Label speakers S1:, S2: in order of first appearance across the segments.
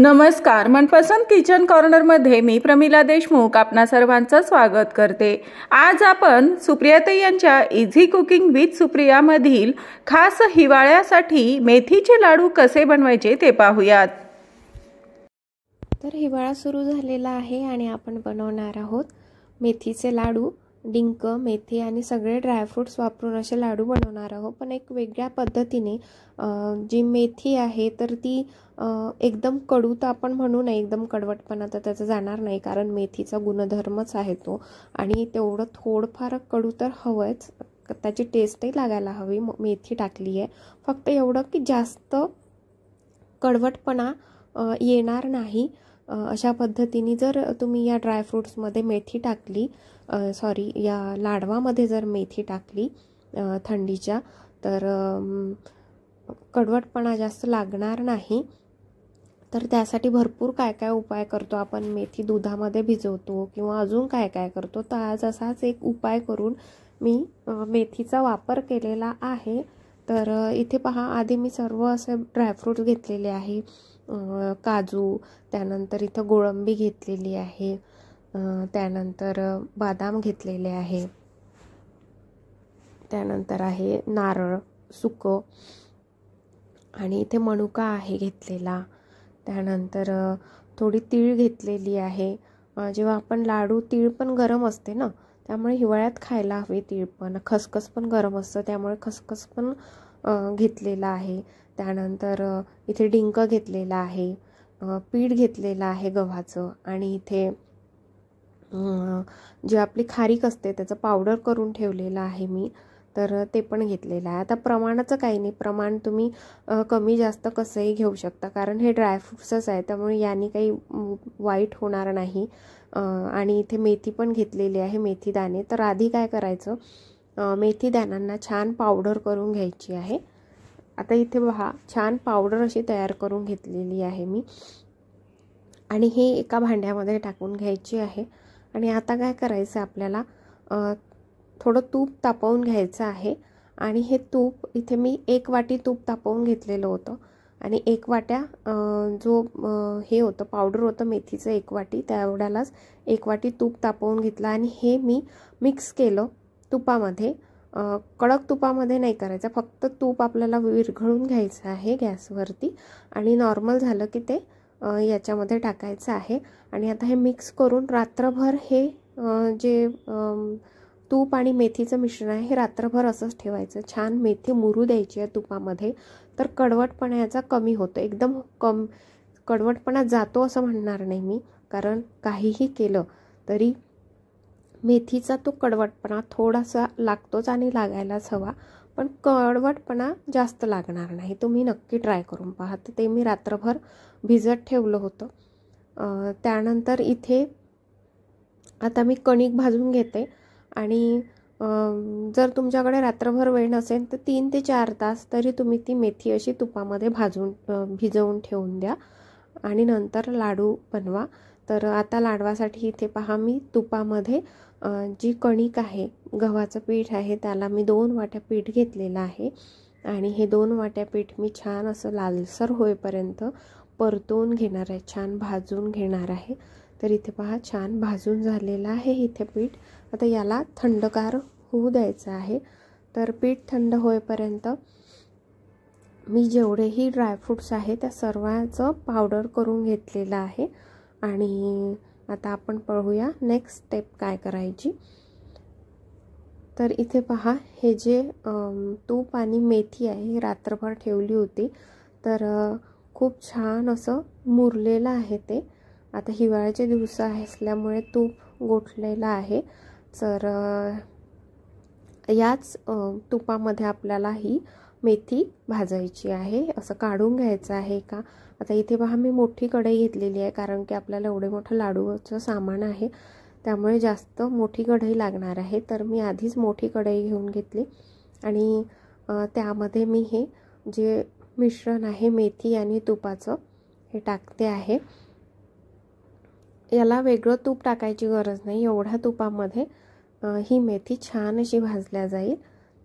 S1: नमस्कार, मनपसंत किचन कॉर्नरमध्ये मी प्रमिला देशमुख आपणा सर्वांचं स्वागत करते। आज आपण सुप्रियाताई यांच्या इझी कुकिंग विथ सुप्रिया मधील खास हिवाळ्यासाठी मेथीचे लाडू कसे बनवायचे ते पाहूयात।
S2: तर हिवाळा सुरू झालेला आहे आणि आपण बनवणार आहोत मेथीचे लाडू। डिंक, मेथी आणि सगळे ड्रायफ्रुट्स वापरून असे लाडू बनवणार आहोत, पण एक वेगळ्या पद्धतीने। जी मेथी आहे तर ती एकदम कडू तर आपण म्हणू नये, एकदम कडवटपणा तर त्याचा जाणार नाही, कारण मेथीचा गुणधर्मच आहे तो। आणि तेवढं थोडंफार कडू तर हवंच, त्याची टेस्टही लागायला हवी। मेथी टाकली आहे, फक्त एवढं की जास्त कडवटपणा येणार नाही। अशा पद्धतीने जर तुम्ही या ड्रायफ्रुट्समध्ये मेथी टाकली, या लाडवामध्ये जर मेथी टाकली थंडीच्या, तर कडवटपणा जास्त लागणार नाही। तर त्यासाठी भरपूर काय काय उपाय करतो आपण। मेथी दुधामध्ये भिजवतो किंवा अजून काय काय करतो, तर आज असाच एक उपाय करून मी मेथीचा वापर केलेला आहे। तर इथे पहा, आधी मी सर्व असे ड्रायफ्रुट्स घेतलेले आहे। काजू, त्यानंतर इथं गोळंबी घेतलेली आहे, त्यानंतर बदाम घेतलेले आहे, त्यानंतर आहे नारळ सुकं, आणि इथे मनुका आहे घेतलेला, त्यानंतर थोडी तीळ घेतलेली आहे। जेव्हा आपण लाडू, तीळ पण गरम असते ना, त्यामुळे हिवाळ्यात खायला हवे तीळ पण। खसखस पण गरम असतं, त्यामुळे खसखस पण घेतलेला आहे। त्यानंतर इथे डिंक घेतलेला आहे, पीठ घेतलेलं आहे गव्हाचं, आणि इथे जी आपली खारीक असते त्याचं पावडर करून ठेवलेलं आहे मी, तर ते पण घेतलेलं आहे। आता प्रमाणाचं काही नाही, प्रमाण तुम्ही कमी जास्त कसंही घेऊ शकता, कारण हे ड्रायफ्रुट्सच आहे, त्यामुळे याने काही वाईट होणार नाही। आणि इथे मेथी पण घेतलेली आहे, मेथी दाणे। तर आधी काय करायचं, मेथी दाण्यांना छान पावडर करून घ्यायची आहे। आता इथे पहा, छान पावडर अशी तयार करून घेतलेली आहे मी, आणि हे एका भांड्यामध्ये टाकून घ्यायची आहे। आणि आता काय करायचं, आपल्याला थोडं तूप तापवून घ्यायचं आहे। आणि हे तूप, इथे मी 1 वाटी तूप तापवून घेतलेलं होतं, आणि 1 वाट्या जो हे होतं पावडर होतं मेथीचं 1 वाटी, त्याएवढ्यालाच 1 वाटी तूप तापवून घेतलं, आणि हे मी मिक्स केलं तुपामध्ये। कडक तुपामध्ये नाही करायचं, फक्त तूप आपल्याला विरघळून घ्यायचं आहे गॅसवरती, आणि नॉर्मल झालं की ते याच्यामध्ये टाकायचं आहे। आणि आता हे मिक्स करून रात्रभर हे जे तूप आणि मेथीचं मिश्रण आहे हे रात्रभर असंच ठेवायचं। छान मेथी मुरू द्यायची आहे तुपामध्ये, तर कडवटपणा याचा कमी होतो। एकदम कडवटपणा जातो असं म्हणणार नाही मी, कारण काहीही केलं तरी मेथीचा तो कडवटपणा थोडासा लागतोच, आणि लागायलाच हवा, पण कडवटपणा जास्त लागणार नाही। तुम्ही नक्की ट्राय करून पहा। तर ते मी रात्रभर भिजत ठेवलं होतं। त्यानंतर इथे आता मी कणिक भाजून घेते, आणि जर तुमच्याकडे रात्रभर वेळ नसेल तर 3 ते 4 तास तरी तुम्ही ती मेथी अशी तुपामध्ये भिजवून ठेवून द्या, आणि नंतर लाडू बनवा। तर आता लाडवासाठी इथे पहा, मी तुपामध्ये जी कणिक आहे, गव्हाचं पीठ आहे, त्याला मी 2 वाट्या पीठ घेतलेलं आहे, आणि हे 2 वाट्या पीठ मी छान असं लालसर होईपर्यंत परतून घेणार आहे, छान भाजून घेणार आहे। तर इथे पहा, छान भाजून झालेलं आहे इथे पीठ। आता याला थंडगार होऊ द्यायचं आहे। तर पीठ थंड होईपर्यंत मी जेवढेही ड्रायफ्रुट्स आहे त्या सर्वांचं पावडर करून घेतलेलं आहे। आणि आता आपण पाहूया नेक्स्ट स्टेप काय करायची। तर इथे पहा, हे जे तूप आणि मेथी आहे रात्रभर ठेवली होती, तर खूप छान असं मुरलेलं आहे ते। आता हिवाळ्याचे दिवस असल्यामुळे तूप गोठलेलं आहे, तर याच तुपामध्ये आपल्याला ही मेथी भाजायची आहे, असं काढून घ्यायचं आहे का। आता इथे पहा, मी मोठी कढई घेतलेली आहे, कारण की आपल्याला एवढे मोठं लाडूचं सामान आहे, त्यामुळे जास्त मोठी कढई लागणार आहे। तर मी आधीच मोठी कढई घेऊन घेतली, आणि त्यामध्ये मी हे जे मिश्रण आहे मेथी आणि तुपाचं हे टाकते आहे। याला वेगळं तूप टाकायची गरज नाही, एवढ्या तुपामध्ये ही मेथी छान अशी भाजल्या जाईल।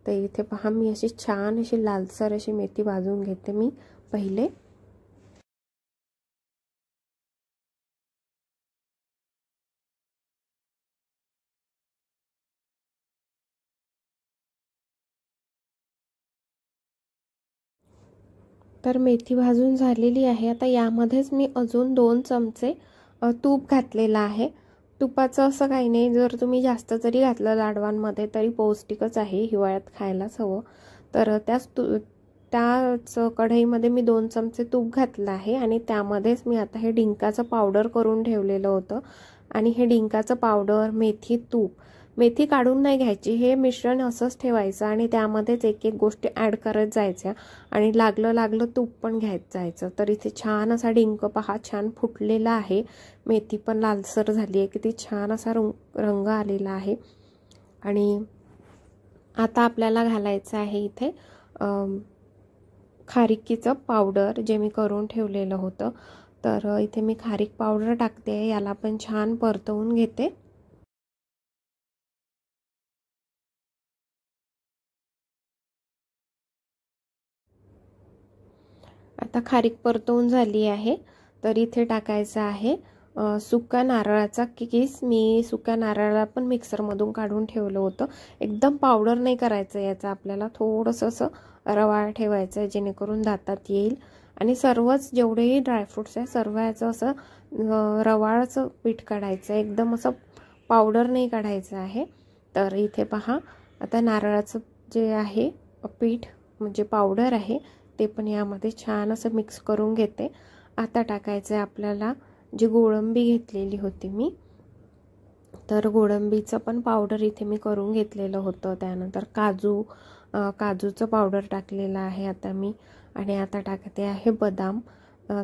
S2: तर इथे पहा, मी अशी छान अशी लालसर अशी मेथी भाजून घेते मी पहिले। तर मेथी भाजून झालेली आहे। आता यामध्येच मी अजून 2 चमचे तूप घातलेलं आहे। तुपाचं असं काही नाही, जर तुम्ही जास्त जरी घातलं लाडवांमध्ये तरी पौष्टिकच आहे, हिवाळ्यात खायलाच हवं। तर त्याच कढईमध्ये मी 2 चमचे तूप घातलं आहे आणि त्यामध्येच मी आता हे डिंकाचं पावडर करून ठेवलेलं होतं आणि हे डिंकाचं पावडर, मेथी, तूप, मेथी काढून नाही घ्यायची, हे मिश्रण असंच ठेवायचं आणि त्यामध्येच एक एक गोष्टी ॲड करत जायच्या आणि लागलं तूप पण घ्यायचं जायचं। तर इथे छान असा डिंक पहा छान फुटलेला आहे, मेथी पण लालसर झाली आहे, किती छान असा रंग आलेला आहे। आणि आता आपल्याला घालायचं आहे इथे खारीकीचं पावडर, जे मी करून ठेवलेलं होतं। तर इथे मी खारीक पावडर टाकते, याला पण छान परतवून घेते। आता खारीक परतवून झाली आहे, तर इथे टाकायचं आहे सुका नारळाचा किस। मी सुक्या नारळाला पण मिक्सरमधून काढून ठेवलं होतं। एकदम पावडर नाही करायचं याचा, आपल्याला थोडंसं असं रवाळ ठेवायचं आहे जेणेकरून दातात येईल। आणि सर्वच जेवढेही ड्रायफ्रूट्स आहे सर्व याचं असं रवाळचं पीठ काढायचं आहे, एकदम असं पावडर नाही काढायचं आहे। तर इथे पहा आता नारळाचं जे आहे पीठ म्हणजे पावडर आहे ते पण यामध्ये छान असं मिक्स करून घेते। आता टाकायचं आहे आपल्याला जी गोळंबी घेतलेली होती मी, तर गोळंबीचं पण पावडर इथे मी करून घेतलेलं होतं। त्यानंतर काजूचं पावडर टाकलेलं आहे आता मी। आणि आता टाकते आहे बदाम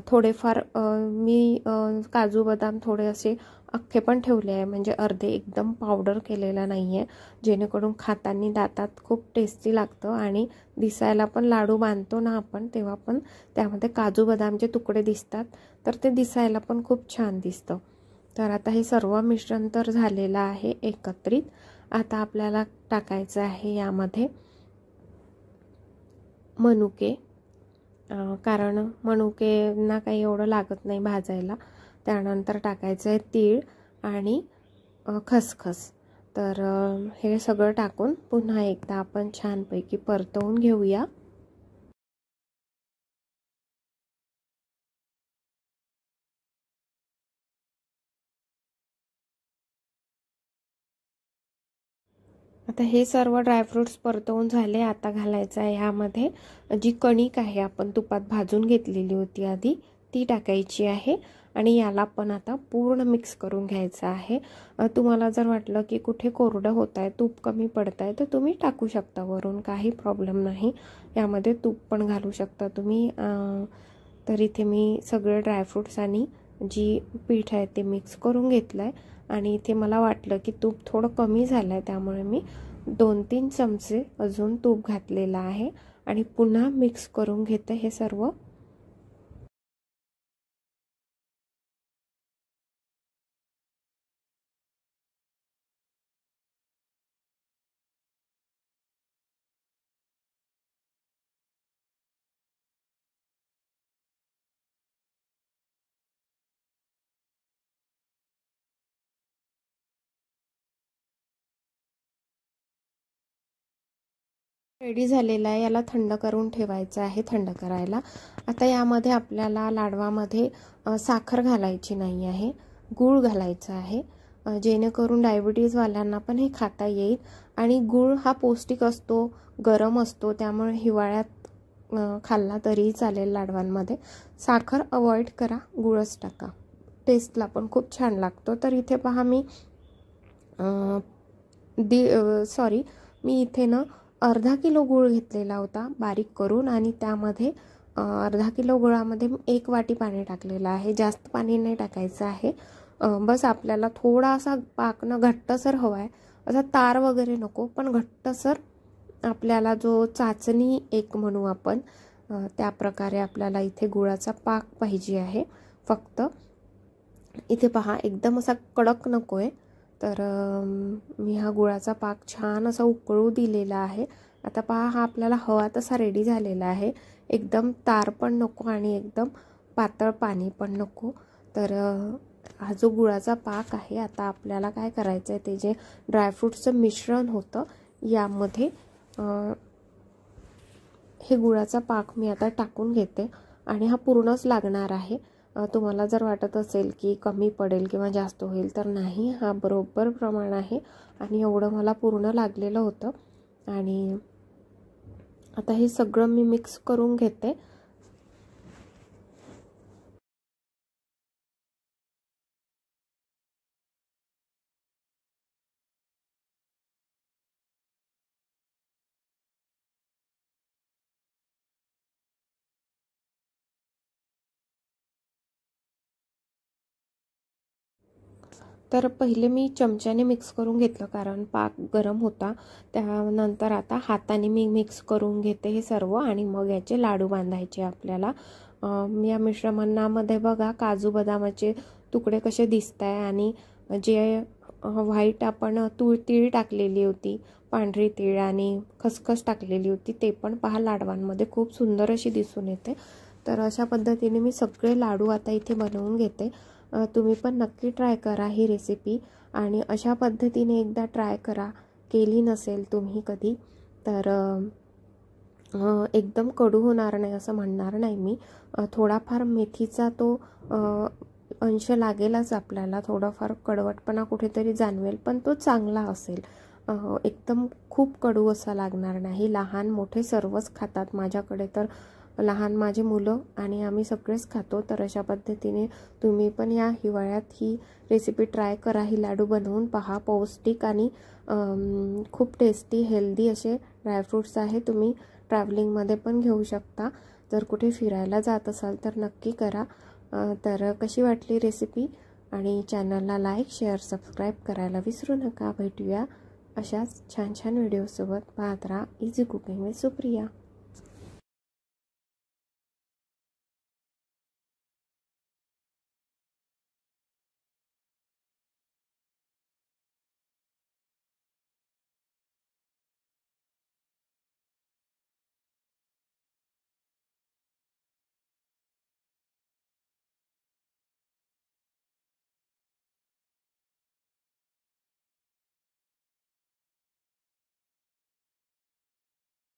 S2: थोडेफार, मी काजू बदाम थोडे असे अख्खे पण ठेवले आहे, म्हणजे अर्धे, एकदम पावडर केलेला नाही आहे, जेणेकरून खाताना दातात खूप टेस्टी लागतं आणि दिसायला पण लाडू बांधतो ना आपण तेव्हा पण त्यामध्ये काजू बदामचे तुकडे दिसतात, तर ते दिसायला पण खूप छान दिसतं। तर आता हे सर्व मिश्रण तर झालेलं आहे एकत्रित। आता आपल्याला टाकायचं आहे यामध्ये मनुके, कारण मनुकेंना काही एवढं लागत नाही भाजायला। त्यानंतर टाकायचं आहे तीळ आणि खसखस। तर हे सगळं टाकून पुन्हा एकदा आपण छानपैकी परतवून घेऊया। आता हे सर्व ड्रायफ्रूट्स परतवून झाले। आता घालायचं आहे ह्यामध्ये जी कणिक आहे आपण तुपात भाजून घेतलेली होती आधी, ती टाकायची आहे आणि याला पण आता पूर्ण मिक्स करून घ्यायचं आहे। तुम्हाला जर वाटलं की कुठे कोरडं होत आहे, तूप कमी पडत आहे, तर तुम्ही टाकू शकता वरून, काही प्रॉब्लेम नाही, यामध्ये तूप पण घालू शकता तुम्ही। तर इथे मी सगळे ड्रायफ्रूट्स आणि जी पीठ आहे ते मिक्स करून घेतलं आहे आणि इथे मला वाटलं की तूप थोडं कमी झालं आहे, त्यामुळे मी 2-3 चमचे अजून तूप घातलेलं आहे आणि पुन्हा मिक्स करून घेते हे सर्व। रेडी झालेला आहे, याला थंड करून ठेवायचं आहे, थंड करायला। आता यामध्ये आपल्याला लाडवामध्ये साखर घालायची नाही आहे, गूळ घालायचा आहे, जेणेकरून डायबिटीजवाल्यांना पण हे खाता येईल। आणि गूळ हा पौष्टिक असतो, गरम असतो, त्यामुळे हिवाळ्यात खाल्ला तरीही चालेल लाडवांमध्ये। साखर अवॉइड करा, गूळच टाका, टेस्टला पण खूप छान लागतो। तर इथे पहा मी मी इथे ना अर्धा किलो गूळ घेतलेला होता बारीक करून आणि त्यामध्ये अर्धा किलो गुळामध्ये 1 वाटी पाणी टाकलेलं आहे, जास्त पाणी नाही टाकायचं आहे। बस आपल्याला थोडासा पाकणं घट्टसर हवा आहे, असा तार वगैरे नको, पण घट्टसर आपल्याला जो चाचणी एक म्हणू आपण त्या प्रकारे आपल्याला इथे गुळाचा पाक पाहिजे आहे। फक्त इथे पहा एकदम असा कडक नको आहे, तर मी हा गुळाचा पाक छान असा उकळू दिलेला आहे। आता पहा हा आपल्याला हवा तसा रेडी झालेला आहे, एकदम तार पण नको आणि एकदम पातळ पाणी पण नको। तर हा जो गुळाचा पाक आहे, आता आपल्याला काय करायचं आहे, ते जे ड्रायफ्रूट्सचं मिश्रण होतं यामध्ये हे गुळाचा पाक मी आता टाकून घेते आणि हा पूर्णच लागणार आहे। तुम्हाला जर वाटत असेल की कमी पडेल किंवा जास्त होईल तर नाही, हा बरोबर प्रमाण आहे आणि एवढं मला पूर्ण लागलेलं होतं। आणि आता हे सगळं मी मिक्स करून घेते। तर पहिले मी चमच्याने मिक्स करून घेतलं कारण पाक गरम होता। त्यानंतर आता हाताने मी मिक्स करून घेते हे सर्व आणि मग याचे लाडू बांधायचे आपल्याला। या मिश्रणामध्ये बघा काजू बदामाचे तुकडे कसे दिसताय आणि जे व्हाईट आपण तीळ टाकलेली होती, पांढरी तीळ आणि खसखस टाकलेली होती, ते पण पहा लाडवांमध्ये खूप सुंदर अशी दिसून येते। तर अशा पद्धतीने मी सगळे लाडू आता इथे बनवून घेते। तुम्ही पण नक्की ट्राय करा ही रेसिपी आणि अशा पद्धतीने एकदा ट्राय करा, केली नसेल तुम्ही कधी तर एकदम कडू होणार नाही असं म्हणणार नाही मी। थोडाफार मेथीचा तो अंश लागेलच आपल्याला, थोडाफार कडवटपणा कुठेतरी जाणवेल पण तो चांगला असेल। एकदम खूप कडू असा लागणार नाही। लहान मोठे सर्वच खातात, माझ्याकडे तर लहान माझे मुलं आणि आम्ही सगळेच खातो। तर अशा पद्धतीने तुम्ही पण या हिवाळ्यात ही रेसिपी ट्राय करा, ही लाडू बनवून पहा। पौष्टिक आणि खूप टेस्टी हेल्दी असे ड्रायफ्रूट्स आहे, तुम्ही ट्रॅव्हलिंगमध्ये पण घेऊ शकता। जर कुठे फिरायला जात असाल तर नक्की करा। तर कशी वाटली रेसिपी आणि चॅनलला लाईक शेअर सबस्क्राईब करायला विसरू नका। भेटूया अशाच छान छान व्हिडिओसोबत, पाहत राहा इझी कुकिंग विथ सुप्रिया।